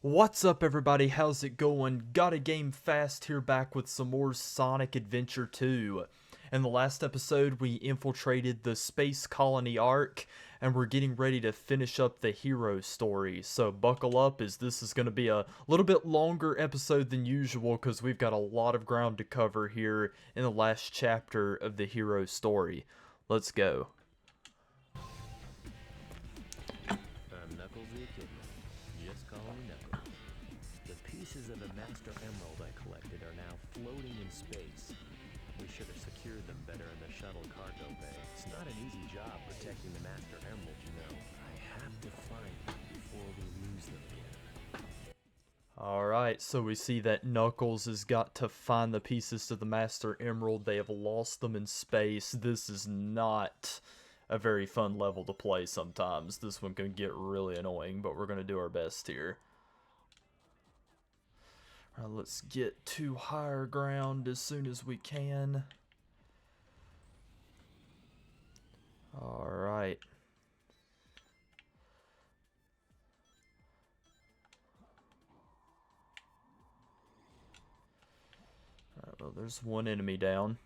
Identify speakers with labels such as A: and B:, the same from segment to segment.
A: What's up, everybody? How's it going? Got a game fast here, back with some more Sonic Adventure 2. In the last episode, we infiltrated the Space Colony Ark, and we're getting ready to finish up the hero story. So buckle up, as this is going to be a little bit longer episode than usual, because we've got a lot of ground to cover here in the last chapter of the hero story. Let's go.
B: I'm Knuckles the Echidna. Just call me Knuckles. The pieces of the Master Emerald I collected are now floating in space. We should have secured them better in the shuttle cargo bay. It's not an easy job protecting the Master Emerald, you know. I have to find them before we lose them again.
A: Alright, so we see that Knuckles has got to find the pieces to the Master Emerald. They have lost them in space. This is not a very fun level to play sometimes. This one can get really annoying, but we're going to do our best here. Alright, let's get to higher ground as soon as we can. Alright. Alright, well, there's one enemy down.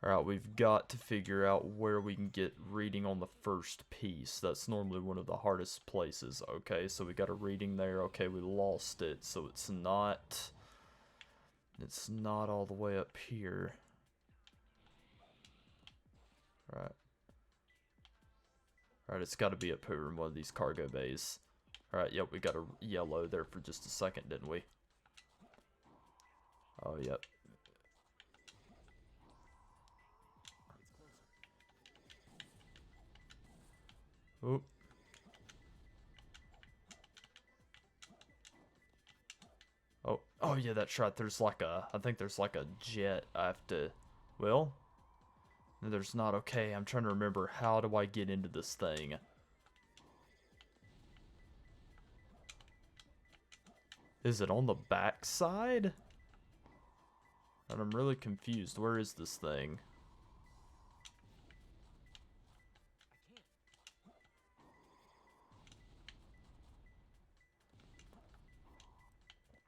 A: Alright, we've got to figure out where we can get reading on the first piece. That's normally one of the hardest places. Okay, so we got a reading there. Okay, we lost it, so it's not all the way up here. Alright. Alright, it's got to be up here in one of these cargo bays. Alright, yep, we got a yellow there for just a second, didn't we? Oh, yep. Oop. Oh yeah, that's right. There's like I think there's like a jet I have to, well, no, there's not. Okay, I'm trying to remember, how do I get into this thing? Is it on the back side? And I'm really confused. Where is this thing?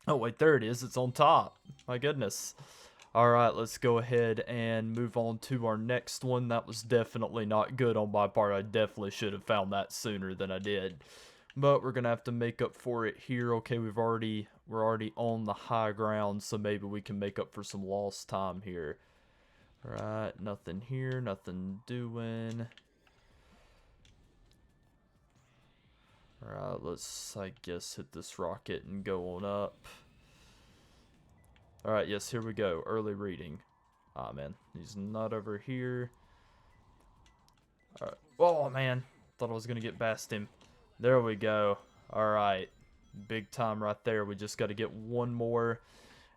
A: Oh, wait, there it is. It's on top. My goodness. Alright, let's go ahead and move on to our next one. That was definitely not good on my part. I definitely should have found that sooner than I did. But we're going to have to make up for it here. Okay, we're already on the high ground, so maybe we can make up for some lost time here. Alright, nothing here, nothing doing. Alright, let's, I guess, hit this rocket and go on up. Alright, yes, here we go. Early reading. Ah, man. He's not over here. Alright. Oh, man. Thought I was going to get past him. There we go. Alright. Big time right there. We just got to get one more,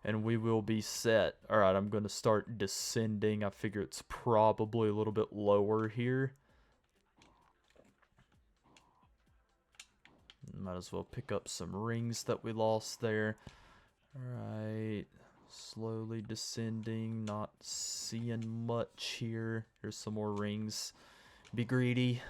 A: and we will be set. Alright, I'm going to start descending. I figure it's probably a little bit lower here. Might as well pick up some rings that we lost there. Alright, slowly descending, not seeing much here. Here's some more rings. Be greedy.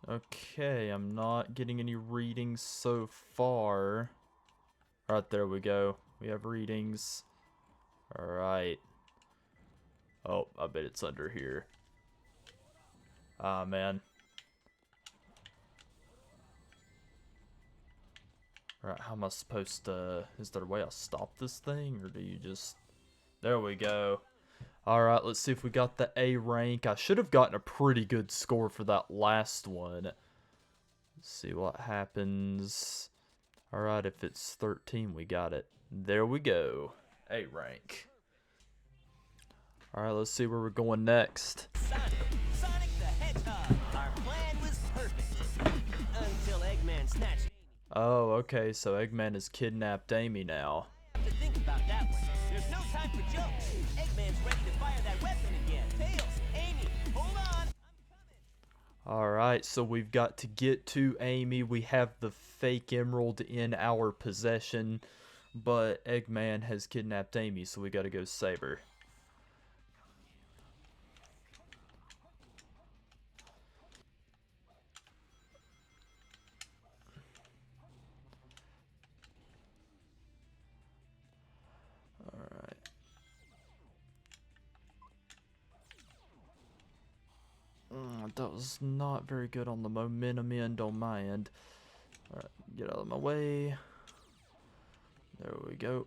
A: Okay, I'm not getting any readings so far. Alright, there we go. We have readings. Alright. Oh, I bet it's under here. Ah, man. Alright, how am I supposed to... Is there a way I stop this thing? Or do you just... There we go. Alright, let's see if we got the A rank. I should have gotten a pretty good score for that last one. Let's see what happens. Alright, if it's 13, we got it. There we go. A rank. Alright, let's see where we're going next.
C: Sonic the Hedgehog. Our plan was perfect. Until Eggman snatched Amy.
A: Oh, okay, so Eggman has kidnapped Amy now.
C: Have to think about that one. There's no time for jokes. Eggman's ready to fire that weapon again. Tails, Amy, hold on. I'm coming.
A: Alright, so we've got to get to Amy. We have the fake emerald in our possession, But Eggman has kidnapped Amy, so we gotta go save her. Alright. That was not very good on the momentum end on my end. Alright, get out of my way. There we go.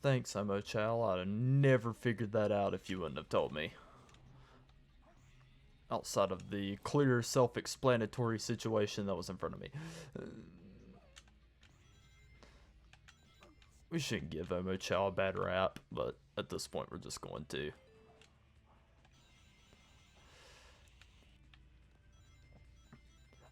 A: Thanks, Imo Chow. I'd have never figured that out if you wouldn't have told me. Outside of the clear, self-explanatory situation that was in front of me. We shouldn't give Imo Chow a bad rap, but at this point we're just going to.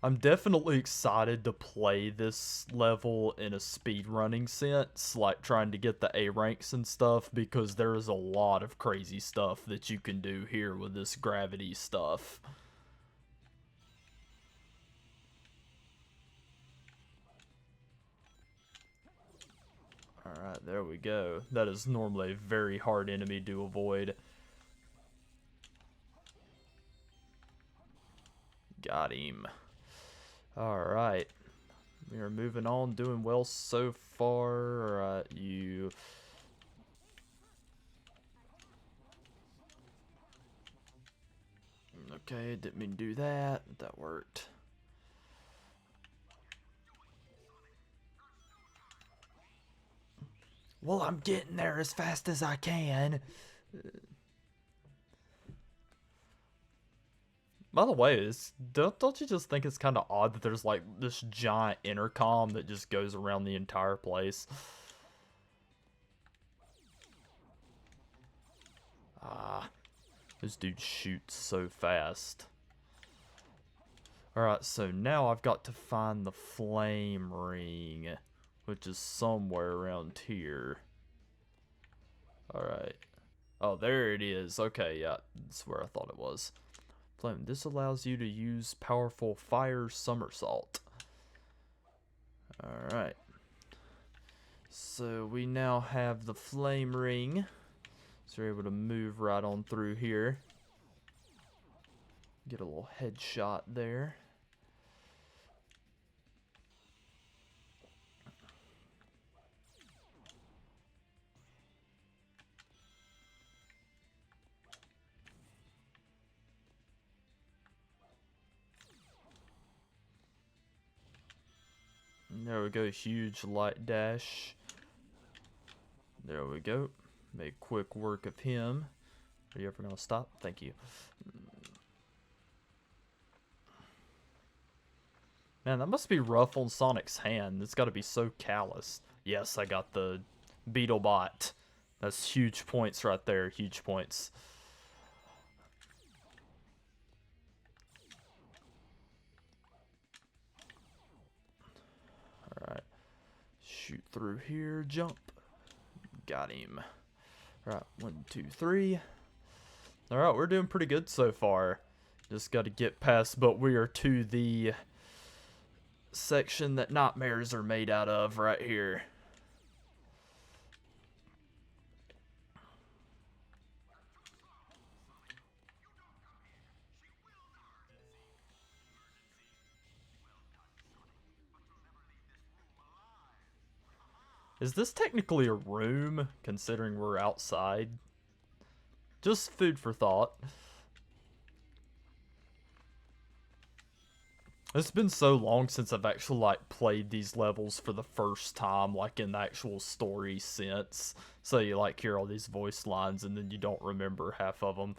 A: I'm definitely excited to play this level in a speedrunning sense, like trying to get the A ranks and stuff, because there is a lot of crazy stuff that you can do here with this gravity stuff. Alright, there we go. That is normally a very hard enemy to avoid. Got him. Alright. We are moving on, doing well so far. Alright, you... Okay, didn't mean to do that. That worked. Well, I'm getting there as fast as I can. By the way, don't you just think it's kind of odd that there's like this giant intercom that just goes around the entire place? This dude shoots so fast. Alright, so now I've got to find the flame ring, which is somewhere around here. Alright. Oh, there it is. Okay, yeah, that's where I thought it was. Flame. This allows you to use powerful fire somersault. Alright. So we now have the flame ring. So we're able to move right on through here. Get a little headshot there. There we go, huge light dash. There we go. Make quick work of him. Are you ever gonna stop? Thank you. Man, that must be rough on Sonic's hand. It's gotta be so callous. Yes, I got the Beetle Bot. That's huge points right there, huge points. Alright. Shoot through here, jump. Got him. Alright, 1, 2, 3. Alright, we're doing pretty good so far. Just gotta get past, but we are to the section that nightmares are made out of right here. Is this technically a room, considering we're outside? Just food for thought. It's been so long since I've actually, like, played these levels for the first time, like, in the actual story sense. So you, like, hear all these voice lines and then you don't remember half of them.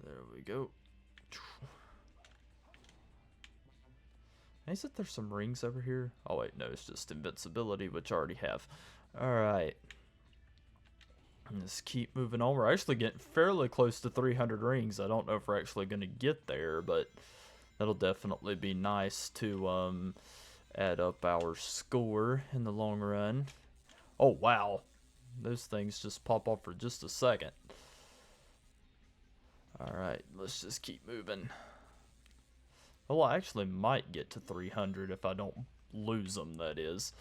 A: There we go. Is it there's some rings over here? Oh wait, no, it's just invincibility, which I already have. Alright. Let's keep moving on. We're actually getting fairly close to 300 rings. I don't know if we're actually going to get there, but that'll definitely be nice to add up our score in the long run. Oh, wow. Those things just pop off for just a second. Alright, let's just keep moving. Well, I actually might get to 300 if I don't lose them, that is.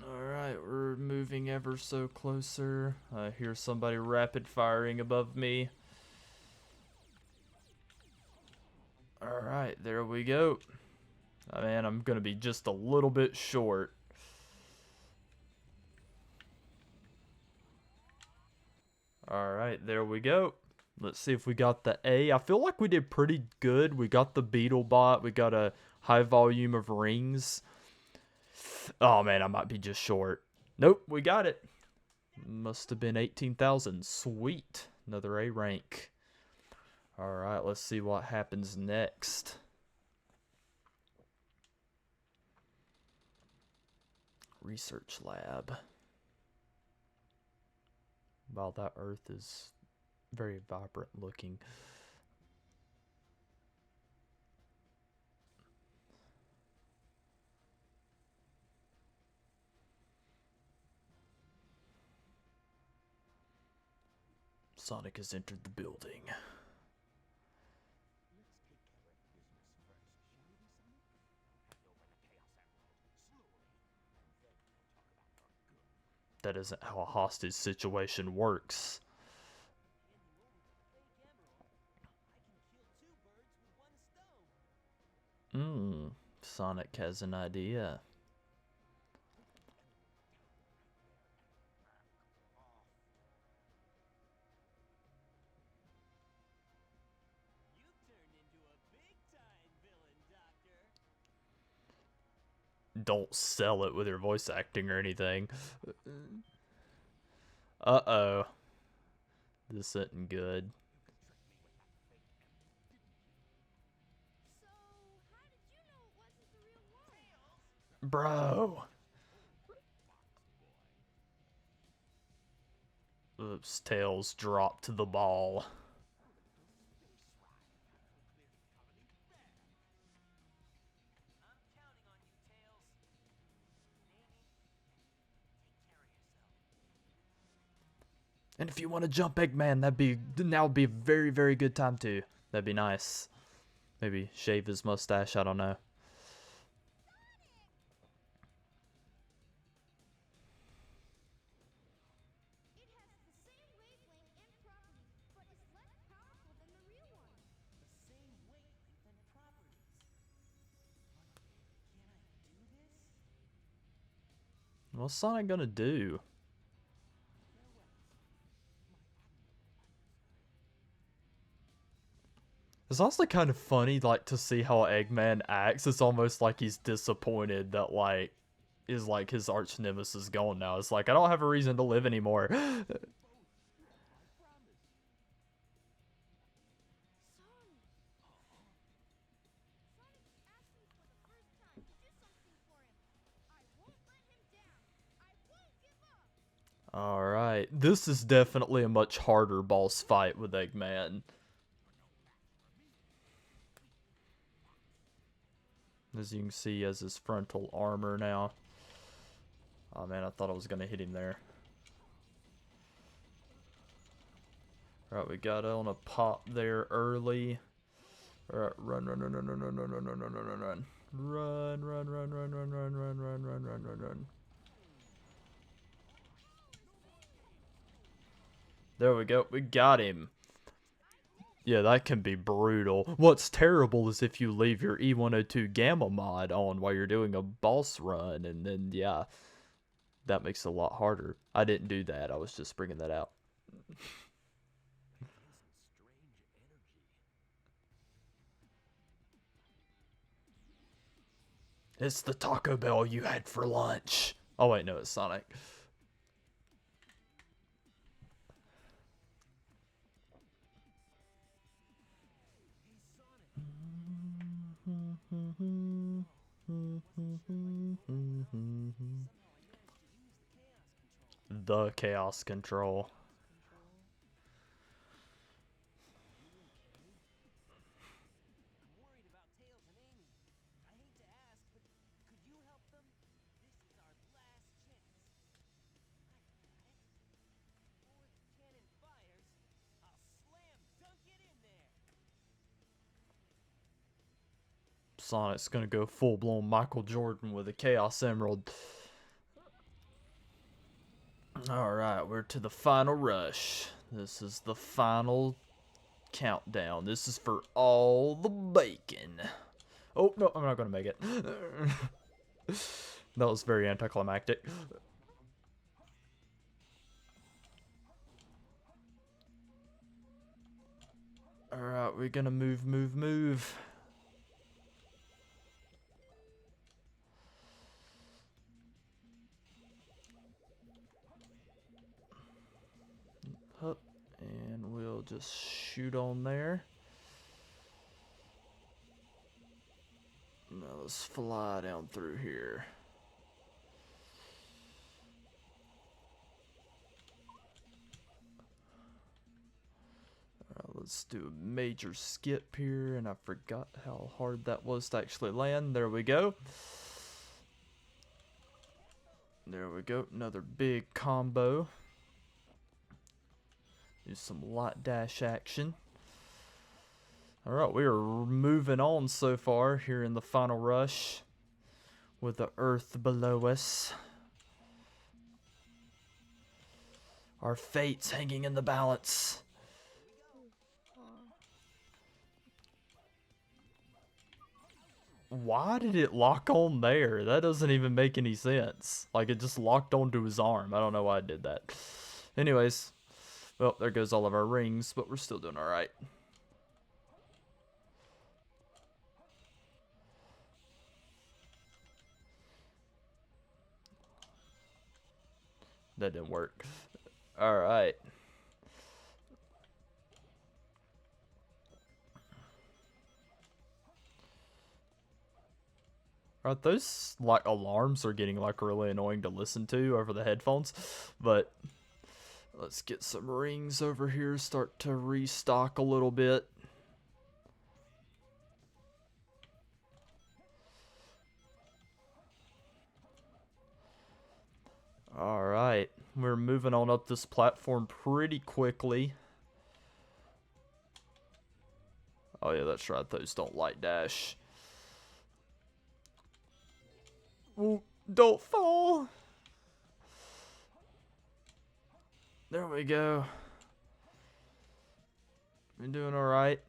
A: Alright, we're moving ever so closer. I hear somebody rapid firing above me. Alright, there we go. Oh, man, I'm gonna be just a little bit short. Alright, there we go. Let's see if we got the A. I feel like we did pretty good. We got the beetle bot. We got a high volume of rings. Oh, man, I might be just short. Nope, we got it. Must have been 18,000. Sweet. Another A rank. Alright, let's see what happens next. Research lab. Wow, that earth is very vibrant looking. Sonic has entered the building. That isn't how a hostage situation works. Sonic has an idea. Don't sell it with your voice acting or anything. Uh-oh. This isn't good. Bro. Oops, Tails dropped the ball. And if you want to jump Eggman, now would be a very, very good time too. That'd be nice. Maybe shave his mustache, I don't know. What's Sonic gonna do? It's honestly kind of funny, like, to see how Eggman acts. It's almost like he's disappointed that, like, his arch nemesis gone now. It's like, I don't have a reason to live anymore. Alright, this is definitely a much harder boss fight with Eggman. As you can see, he has his frontal armor now. Oh man, I thought I was gonna hit him there. Alright, we got on a pop there early. Alright, run, run, run, run, run, run, run, run, run, run, run, run. Run, run, run, run, run, run, run, run, run, run, run, run. There we go, we got him. Yeah, that can be brutal. What's terrible is if you leave your E102 Gamma mod on while you're doing a boss run, and then, yeah, that makes it a lot harder. I didn't do that, I was just bringing that out. It's the Taco Bell you had for lunch. Oh wait, no, it's Sonic. The Chaos Control. Sonic's gonna go full-blown Michael Jordan with a Chaos Emerald. Alright, we're to the final rush. This is the final countdown. This is for all the bacon. Oh, no, I'm not gonna make it. That was very anticlimactic. Alright, we're gonna move. Up, and we'll just shoot on there. Now let's fly down through here. Let's do a major skip here, and I forgot how hard that was to actually land. There we go. There we go. Another big combo. Do some light dash action. Alright, we are moving on so far here in the final rush with the earth below us. Our fate's hanging in the balance. Why did it lock on there? That doesn't even make any sense. Like, it just locked onto his arm. I don't know why it did that. Anyways, well, there goes all of our rings, but we're still doing alright. That didn't work. Alright. Alright, those like alarms are getting like really annoying to listen to over the headphones. But let's get some rings over here, start to restock a little bit. Alright, we're moving on up this platform pretty quickly. Oh yeah, that's right, those don't light dash. Ooh, don't fall! There we go. We're doing alright.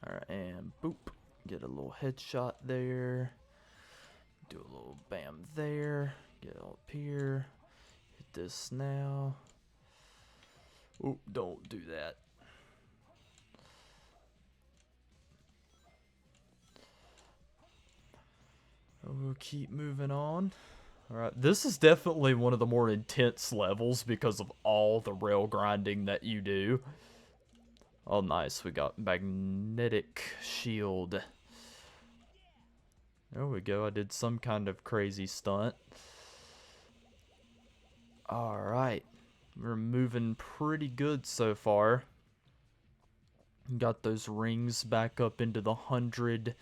A: Alright, and boop. Get a little headshot there. Do a little bam there. Get up here. Hit this now. Oop, don't do that. We'll keep moving on. Alright, this is definitely one of the more intense levels because of all the rail grinding that you do. Oh, nice. We got magnetic shield. There we go. I did some kind of crazy stunt. Alright. We're moving pretty good so far. Got those rings back up into the 100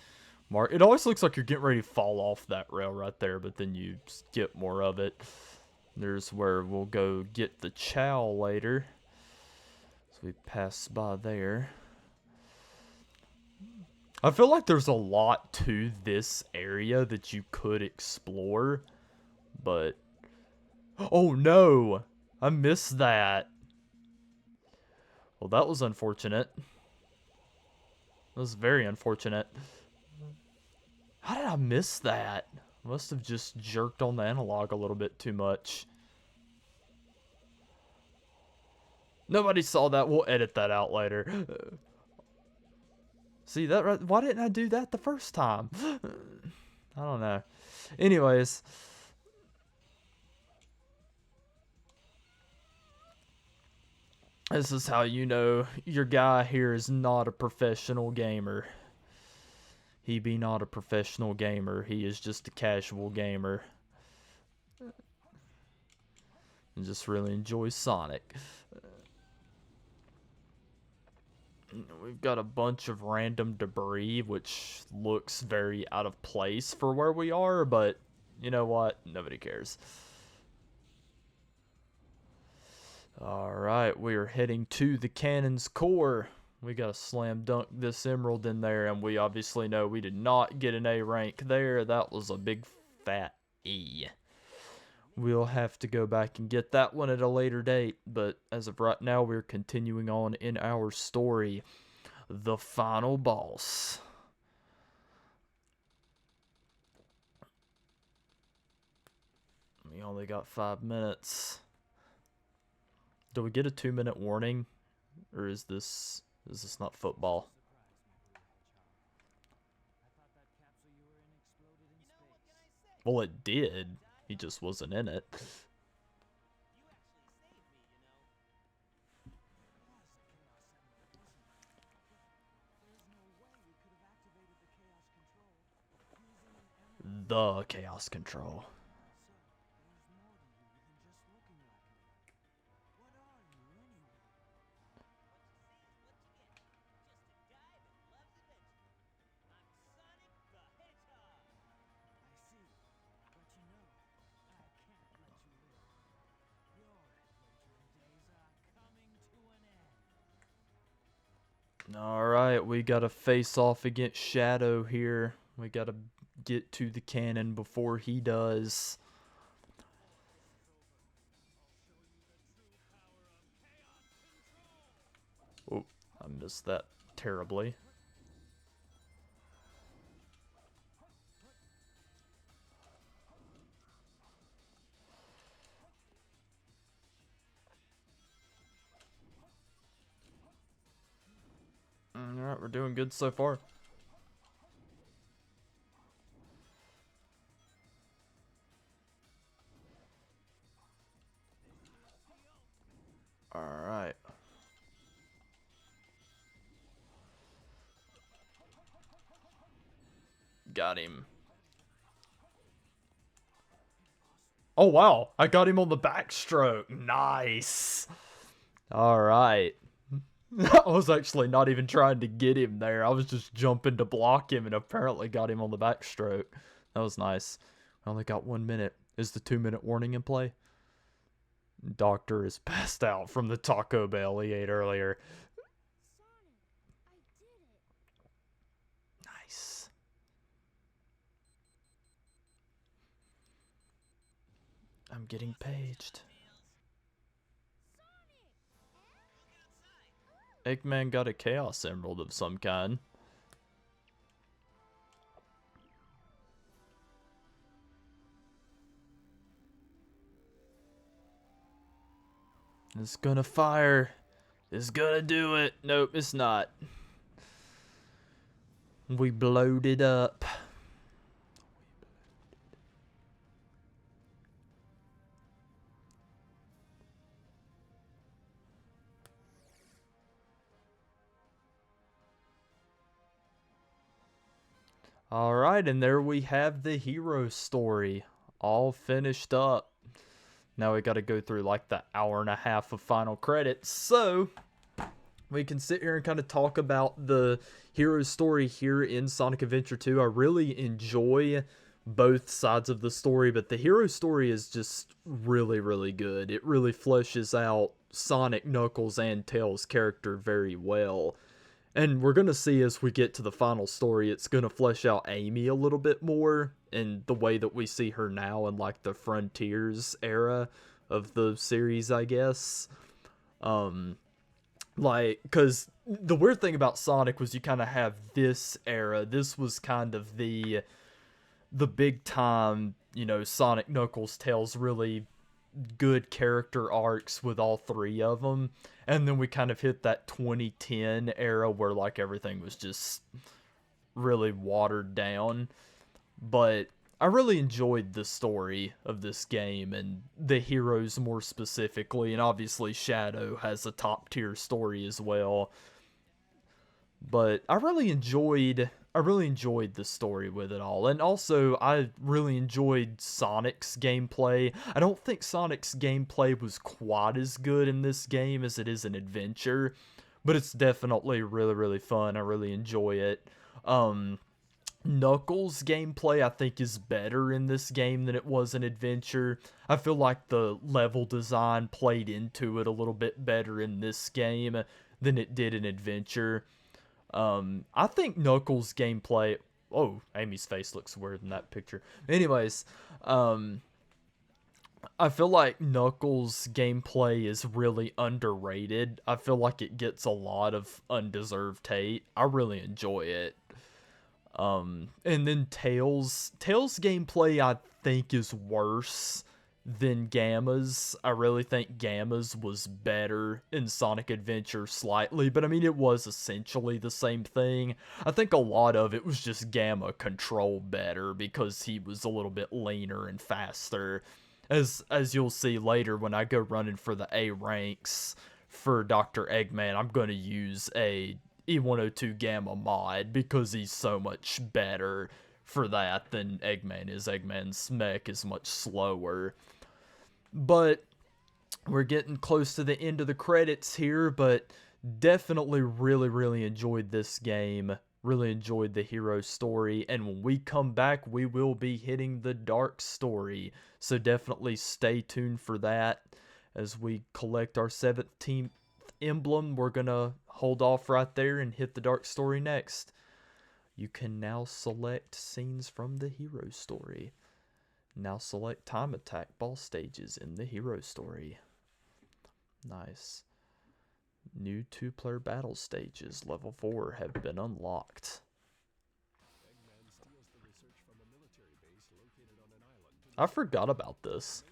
A: mark. It always looks like you're getting ready to fall off that rail right there, but then you get more of it. There's where we'll go get the chow later. So we pass by there. I feel like there's a lot to this area that you could explore, but... Oh no! I missed that. Well, that was unfortunate. That was very unfortunate. How did I miss that? Must have just jerked on the analog a little bit too much. Nobody saw that. We'll edit that out later. See that right? Why didn't I do that the first time? I don't know. Anyways. This is how you know your guy here is not a professional gamer. He be not a professional gamer. He is just a casual gamer. And just really enjoys Sonic. We've got a bunch of random debris, which looks very out of place for where we are, but you know what? Nobody cares. Alright, we are heading to the cannon's core. We got to slam dunk this emerald in there, and we obviously know we did not get an A rank there. That was a big fat E. We'll have to go back and get that one at a later date, but as of right now, we're continuing on in our story. The final boss. We only got 5 minutes. Do we get a 2-minute warning? Or is this not football? Well, it did. He just wasn't in it. The Chaos Control. Alright, we gotta face off against Shadow here. We gotta get to the cannon before he does. Oh, I missed that terribly. Alright, we're doing good so far. Alright. Got him. Oh wow, I got him on the backstroke. Nice. Alright. I was actually not even trying to get him there. I was just jumping to block him and apparently got him on the backstroke. That was nice. I only got 1 minute. Is the 2-minute warning in play? Doctor is passed out from the Taco Bell he ate earlier. Nice. I'm getting paged. Eggman got a Chaos Emerald of some kind. It's gonna fire. It's gonna do it. Nope, it's not. We blowed it up. Alright, and there we have the hero story. All finished up. Now we gotta go through like the hour and a half of final credits. So, we can sit here and kind of talk about the hero story here in Sonic Adventure 2. I really enjoy both sides of the story, but the hero story is just really, really good. It really fleshes out Sonic, Knuckles, and Tails' character very well. And we're going to see as we get to the final story, it's going to flesh out Amy a little bit more in the way that we see her now in like the Frontiers era of the series, I guess. Because the weird thing about Sonic was you kind of have this era. This was kind of the big time, you know, Sonic, Knuckles, Tails, really good character arcs with all three of them. And then we kind of hit that 2010 era where like everything was just really watered down. But I really enjoyed the story of this game and the heroes more specifically, and obviously Shadow has a top tier story as well. But I really enjoyed the story with it all. And also, I really enjoyed Sonic's gameplay. I don't think Sonic's gameplay was quite as good in this game as it is in Adventure, but it's definitely really, really fun. I really enjoy it. Knuckles' gameplay, I think, is better in this game than it was in Adventure. I feel like the level design played into it a little bit better in this game than it did in Adventure. I think Knuckles' gameplay. Oh, Amy's face looks weird in that picture. Anyways, I feel like Knuckles' gameplay is really underrated. I feel like it gets a lot of undeserved hate. I really enjoy it. And then Tails' gameplay I think is worse than Gamma's. I really think Gamma's was better in Sonic Adventure slightly, but I mean it was essentially the same thing. I think a lot of it was just Gamma controlled better because he was a little bit leaner and faster. As you'll see later when I go running for the A ranks for Dr. Eggman, I'm going to use a E102 Gamma mod because he's so much better for that than Eggman is. Eggman's mech is much slower. But we're getting close to the end of the credits here, but definitely really enjoyed this game. Really enjoyed the hero story, and when we come back, we will be hitting the dark story. So definitely stay tuned for that. As we collect our 17th emblem, we're gonna hold off right there and hit the dark story next. You can now select scenes from the hero story. Now select time attack ball stages in the hero story. Nice. New 2-player battle stages, level 4, have been unlocked. I forgot about this.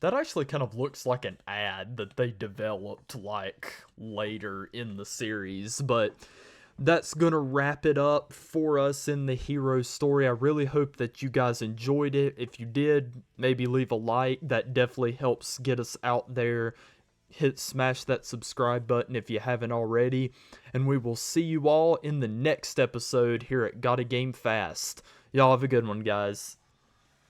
A: That actually kind of looks like an ad that they developed like later in the series, but that's gonna wrap it up for us in the hero story. I really hope that you guys enjoyed it. If you did, maybe leave a like. That definitely helps get us out there. Smash that subscribe button if you haven't already, and we will see you all in the next episode here at Gotta Game Fast. Y'all have a good one, guys.